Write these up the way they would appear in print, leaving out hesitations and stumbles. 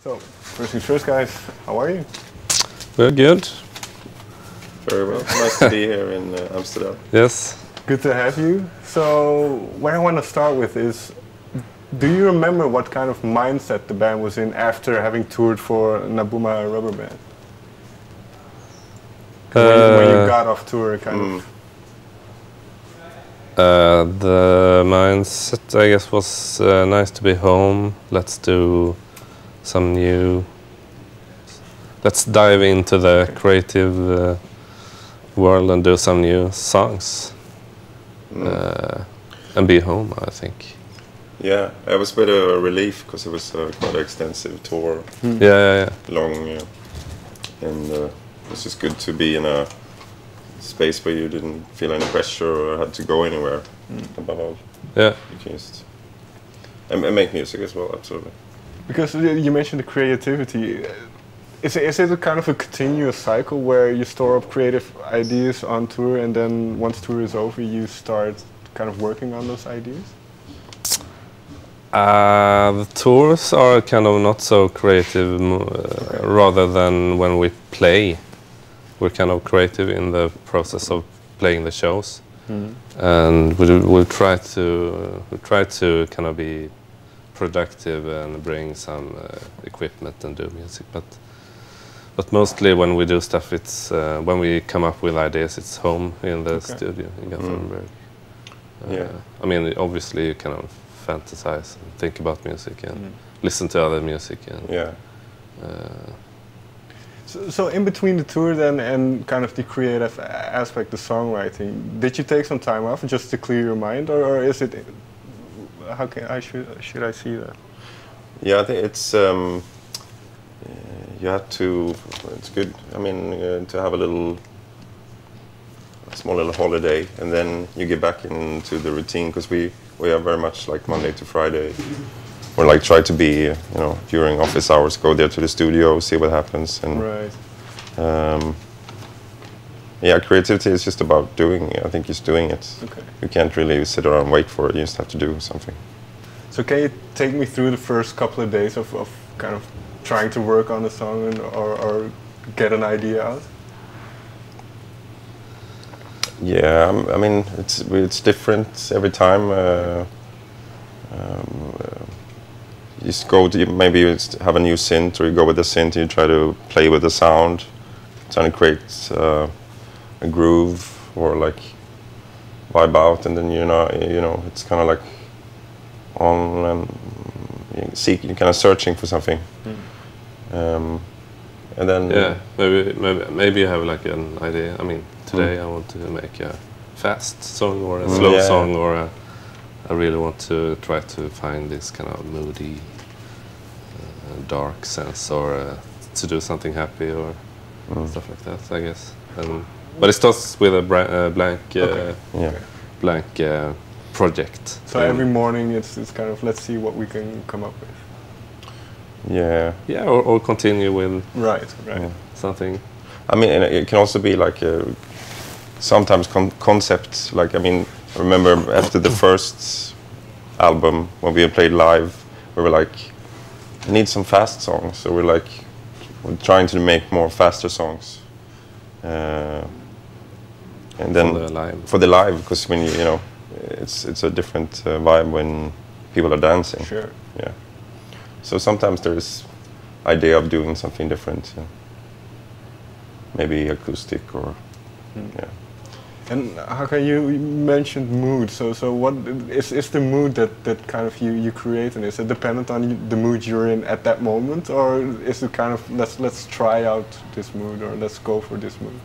So, first things first, guys, how are you? We're good. Very well. Nice to be here in Amsterdam. Yes. Good to have you. So, where I want to start with is, do you remember what kind of mindset the band was in after having toured for Nabuma Rubber Band? When you got off tour, kind of. The mindset, I guess, was nice to be home. Let's dive into the creative world and do some new songs. And be home, I think. Yeah, it was a bit of a relief because it was quite an extensive tour. Yeah. Long, and it was just good to be in a space where you didn't feel any pressure or had to go anywhere. Above all, yeah, you can just and make music as well. Absolutely. Because you mentioned the creativity. Is it a kind of a continuous cycle where you store up creative ideas on tour, and then once tour is over, you start kind of working on those ideas? The tours are kind of not so creative, rather than when we play. We're kind of creative in the process of playing the shows, and we'll try to kind of be productive and bring some equipment and do music. But mostly when we do stuff, it's when we come up with ideas, it's home in the studio in Gothenburg. I mean, obviously you kind of fantasize and think about music and listen to other music. And, So in between the tour then and kind of the creative aspect, the songwriting, did you take some time off just to clear your mind, or is it? Should I see that? Yeah, I think it's you have to. It's good. I mean, to have a small little holiday, and then you get back into the routine, because we are very much like Monday to Friday. Or like try to be, during office hours, go there to the studio, see what happens, and creativity is just about doing. I think just doing it. Okay. You can't really sit around and wait for it. You just have to do something. So can you take me through the first couple of days of kind of trying to work on a song or get an idea out? Yeah, I mean it's different every time. You just go to, maybe you have a new synth, or you go with the synth and you try to play with the sound, trying to create a groove or like vibe out, and then it's kind of like on and you're kind of searching for something, and then maybe you have like an idea. I mean, today I want to make a fast song or a slow song, or I really want to try to find this kind of moody, dark sense, or to do something happy or stuff like that, I guess. But it starts with a blank project. So every morning it's kind of, let's see what we can come up with. Yeah, or continue with something. I mean, and it can also be like sometimes concepts. Like, I mean, I remember after the first album, when we played live, we were like, I need some fast songs. So we're trying to make more faster songs. And then for the live, because when it's a different vibe when people are dancing. Sure. Yeah. So sometimes there is idea of doing something different. Maybe acoustic or And Håkan, you mentioned mood. So what is the mood that kind of you create, and is it dependent on the mood you're in at that moment, or is it kind of let's try out this mood, or let's go for this mood?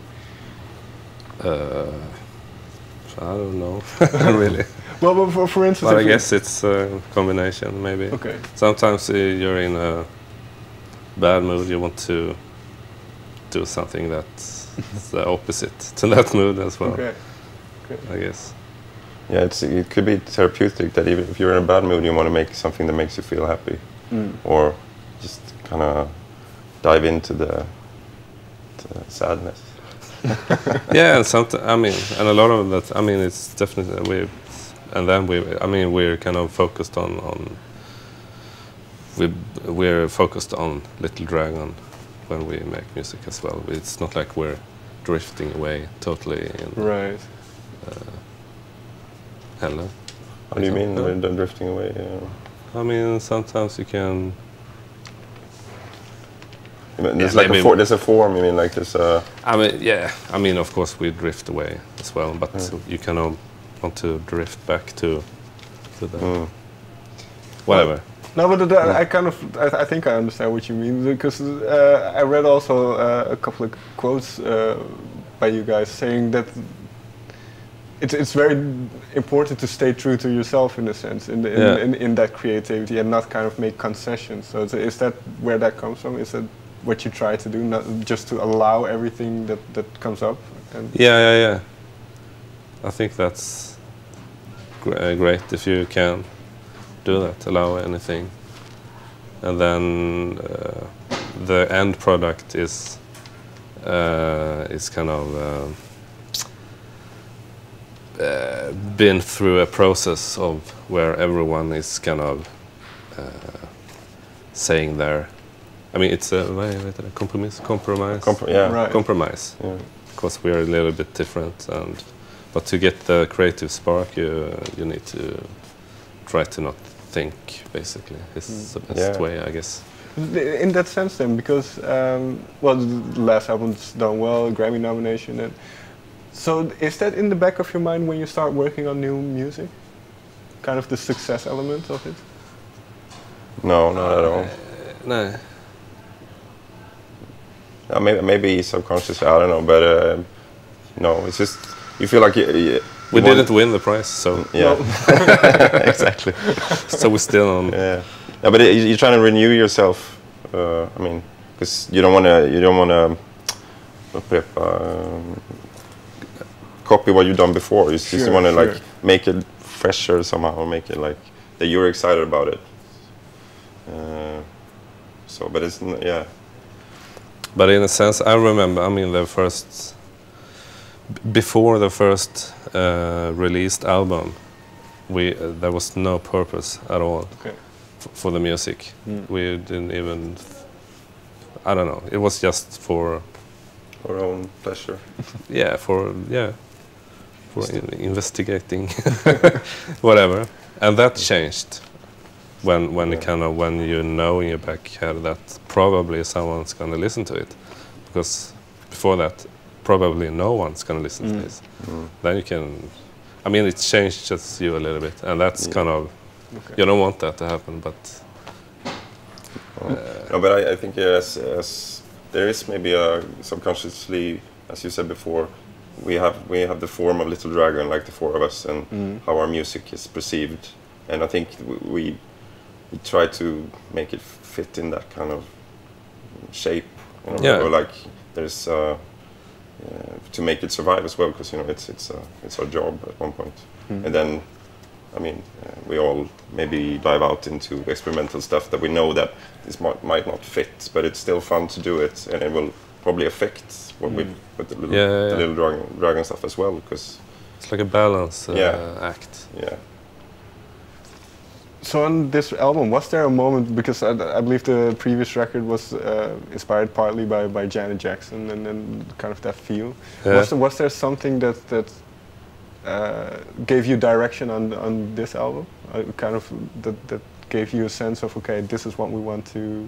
I don't know, really. Well, for instance, but I guess it's a combination, maybe. Okay. Sometimes you're in a bad mood, you want to do something that's the opposite to that mood as well. Okay. I guess. Yeah, it could be therapeutic that even if you're in a bad mood, you want to make something that makes you feel happy, or just kind of dive into the sadness. Yeah, and and a lot of that. I mean, it's definitely we're kind of focused on we're focused on Little Dragon when we make music as well. It's not like we're drifting away totally. Right. Hello. What do you mean we're drifting away? I mean, sometimes you can. There's like there's a form. You mean like there's a. I mean, yeah. I mean, of course, we drift away as well, but you kind of want to drift back to the whatever. No, but I think I understand what you mean, because I read also a couple of quotes by you guys saying that it's very important to stay true to yourself in a sense, in that creativity, and not kind of make concessions. So is that where that comes from? Is that what you try to do, not just to allow everything that comes up? And yeah. I think that's great if you can do that, allow anything, and then the end product is kind of been through a process of where everyone is kind of saying their. I mean, it's a compromise. Right. Compromise. Yeah. Because we are a little bit different, but to get the creative spark, you need to try to not think. Basically, is the best way, I guess. In that sense, then, because the last album's done well, Grammy nomination, and so is that in the back of your mind when you start working on new music? Kind of the success element of it? No, not at all. No. Maybe subconsciously, I don't know, but no, it's just you feel like we didn't win the prize, so yeah, exactly. So we're still on. Yeah, no, but you're trying to renew yourself. I mean, because you don't want to copy what you've done before. You just want to like make it fresher somehow, or make it like that you're excited about it. So, but it's yeah. But in a sense, I remember. I mean, before the first released album, there was no purpose at all for the music. We didn't even. I don't know. It was just for our own pleasure. For investigating, whatever, and that changed. When it when you know in your back head that probably someone's gonna listen to it, because before that probably no one's gonna listen to this. Then you can, I mean, it changes you a little bit, and that's kind of you don't want that to happen, but. No, but I think as there is maybe a subconsciously, as you said before, we have the form of Little Dragon, like the four of us, and how our music is perceived, and I think we try to make it fit in that kind of shape, you know, or like there's to make it survive as well, because you know it's our job at one point. And then I mean we all maybe dive out into experimental stuff that we know that this might not fit, but it's still fun to do it, and it will probably affect what we with the little dragon stuff as well, because it's like a balance act. Yeah. So on this album, was there a moment, because I believe the previous record was inspired partly by Janet Jackson and then kind of that feel. Yeah. Was there something that gave you direction on this album? Kind of that gave you a sense of, okay, this is what we want to,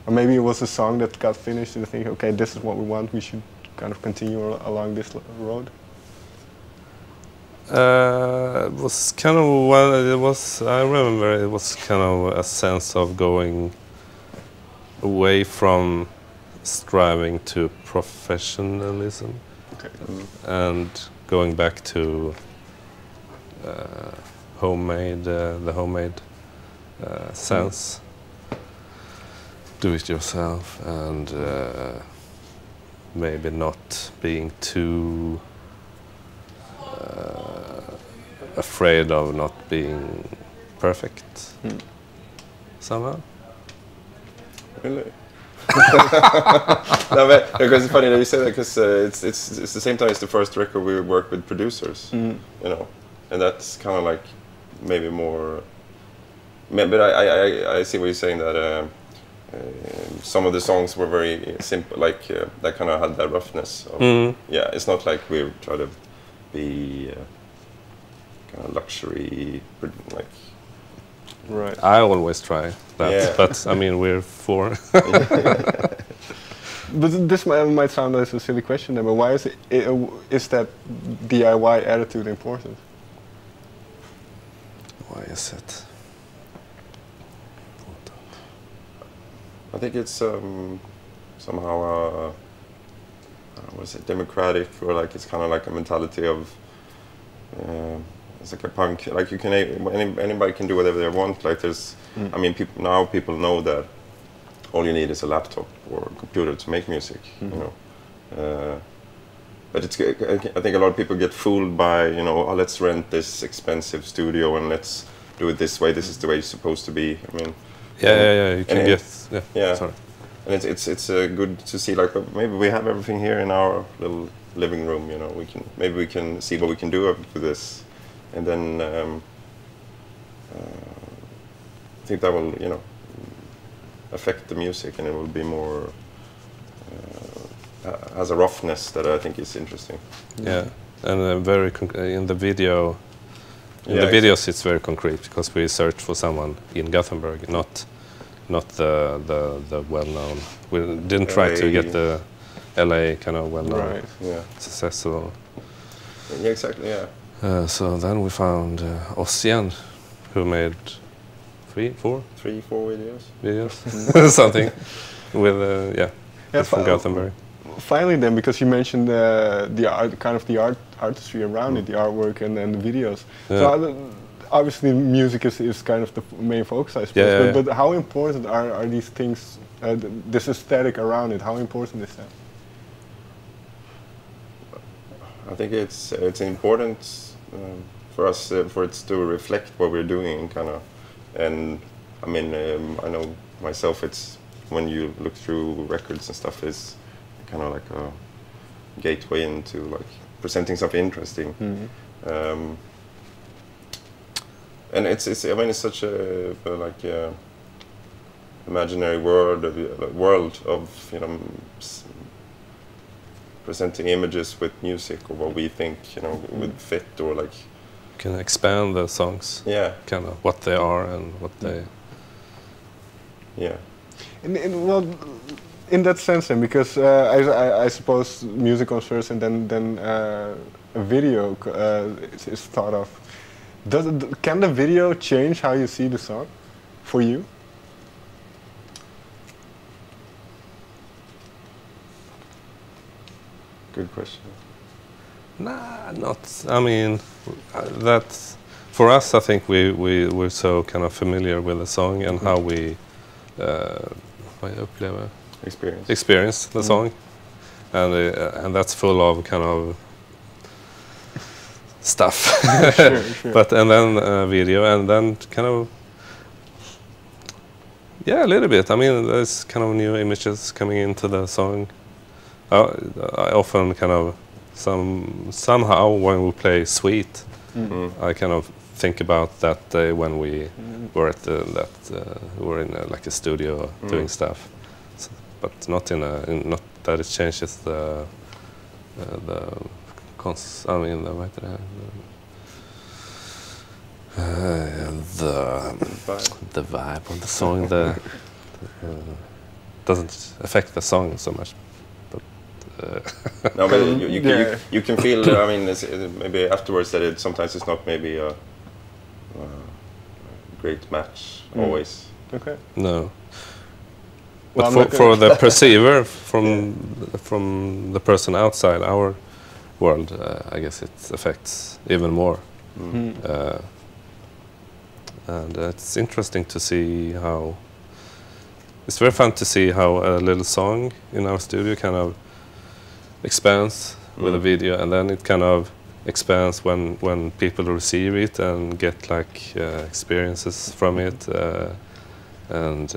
or maybe it was a song that got finished and you think, okay, this is what we want, we should kind of continue along this road? It was kind of I remember it was kind of a sense of going away from striving to professionalism, and going back to the homemade sense, do it yourself, and maybe not being too afraid of not being perfect somehow. Really? No, but because it's funny that you say that, because it's the same time as the first record we worked with producers, you know, and that's kind of like maybe more But I see what you're saying, that some of the songs were very simple, like that kind of had that roughness. Yeah, it's not like we try to be kind of luxury, like. Right. I always try that, Yeah. but I mean we're four. But this might sound like a silly question, but why is that DIY attitude important? Why is it? I think it's somehow was it democratic, or like it's kind of like a mentality of it's like a punk. Like you can anybody can do whatever they want. Like there's, I mean, people know that all you need is a laptop or a computer to make music. You know, but it's I think a lot of people get fooled by, you know, oh, let's rent this expensive studio and let's do it this way. This is the way it's supposed to be. I mean. Yeah. You can get. Yeah. Sorry. And it's good to see, like, maybe we have everything here in our little living room. You know, maybe we can see what we can do with this, and then I think that will, you know, affect the music, and it will be more has a roughness that I think is interesting. Yeah, and very in the video. In Yeah, the videos, it's very concrete because we searched for someone in Gothenburg, not the well-known. We didn't try to get the LA kind of well-known, Right. Yeah. successful. Yeah, exactly. Yeah. So then we found Ossian, who made 3, 4 videos. videos, something, with from Gothenburg. Finally, then, because you mentioned the art, kind of the artistry around it, the artwork and the videos. Yeah. So obviously, music is kind of the main focus, I suppose. Yeah. But how important are these things? This aesthetic around it. How important is that? I think it's important for us for it to reflect what we're doing, kind of. And I mean, I know myself. It's when you look through records and stuff, is kind of like a gateway into like presenting something interesting. And it's I mean, it's such a like imaginary world of you know presenting images with music, or what we think, you know, would fit, or like Can expand the songs. Yeah. Kind of what they are and what they. Yeah. Well, in that sense, then, because I suppose music comes first, and then a video is thought of. Can the video change how you see the song, for you? Good question. Nah, not. I mean, that's for us. I think we're so kind of familiar with the song and how we experience the song, and that's full of kind of stuff. Sure. But and then video, and then kind of a little bit. I mean, there's kind of new images coming into the song. I often kind of somehow when we play Sweet, I kind of think about that day when we were at were in like a studio doing stuff, but not not that it changes the the vibe of the song. Doesn't affect the song so much. No, but you can feel. I mean, maybe afterwards that sometimes it's not maybe a great match always. Okay. No. Well, But for the perceiver, from the person outside our world, I guess it affects even more. And it's interesting to see how. It's very fun to see how a little song in our studio kind of expands with a video, and then it kind of expands when people receive it and get like experiences from it, and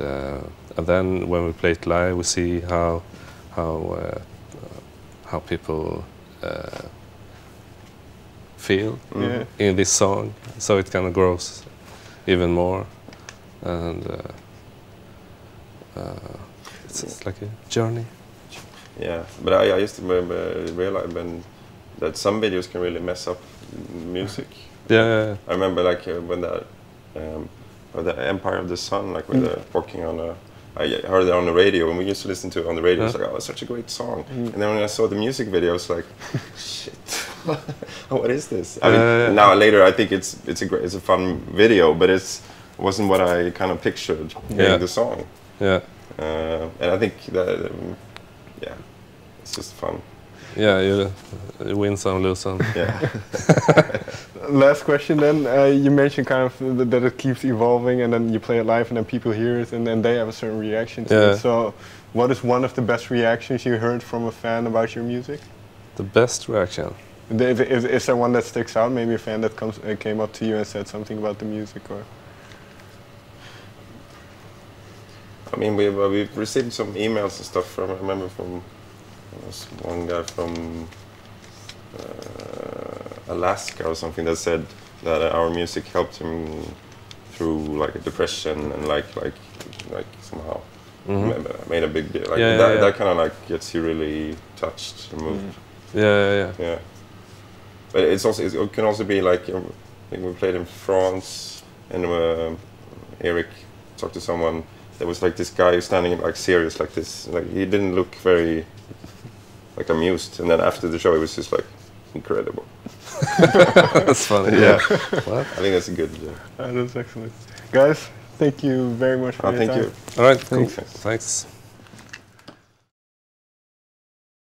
then when we play it live, we see how people feel in this song. So it kind of grows even more, and it's like a journey. Yeah, but I used to realize that some videos can really mess up music. Yeah. I remember like when the Empire of the Sun, like when they're walking on a. I heard it on the radio, and we used to listen to it on the radio. It's like, oh, it's such a great song. And then when I saw the music video, I was like, shit, what is this? I mean, now later I think it's a fun video, but it wasn't what I kind of pictured hearing the song. Yeah. And I think that it's just fun. Yeah, you win some, lose some. Yeah. Last question then. You mentioned kind of that it keeps evolving, and then you play it live, and then people hear it, and then they have a certain reaction to it. So, what is one of the best reactions you heard from a fan about your music? The best reaction? Is there one that sticks out? Maybe a fan that came up to you and said something about the music, or? I mean, we've received some emails and stuff from. I remember from one guy from Alaska or something that said that our music helped him through like a depression and like somehow made a big deal. Like that kind of like gets you really touched and moved. Yeah. But it can also be like I think we played in France and Eric talked to someone. There was like this guy standing like serious like this. Like he didn't look very like amused, and then after the show it was just like incredible. That's funny. Yeah. What? I think that's a good. That's excellent, guys. Thank you very much for your time. Thank you. All right. Cool. Thanks.